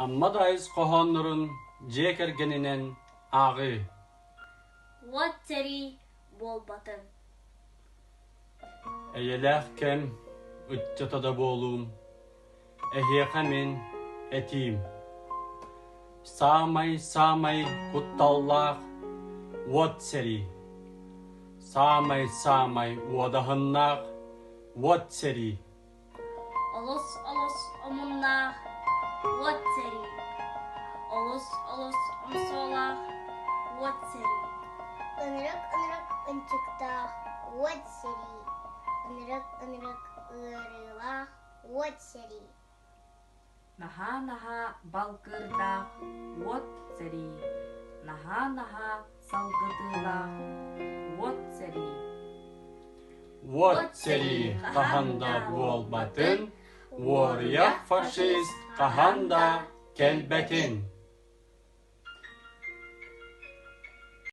Амма Даайыс қоғаннырын дьиэ кэргэнинэн ағы. сэрии буолбатын. Әйеләқ кәм үттетада болуым. Әхеқа мен әтим. Самай құтталлақ сэрии. Самай уадахыннақ сэрии. Олос омуннах сэрии. Олос омсолах сэрии. Ынырык ынчыктах сэрии. Ынырык ырылах сэрии. Наха балкырдах сэрии. Наха салгытылах сэрии. сэрии қаханда буолбатын, уорыяқ фашист қаханда кэлбэтин.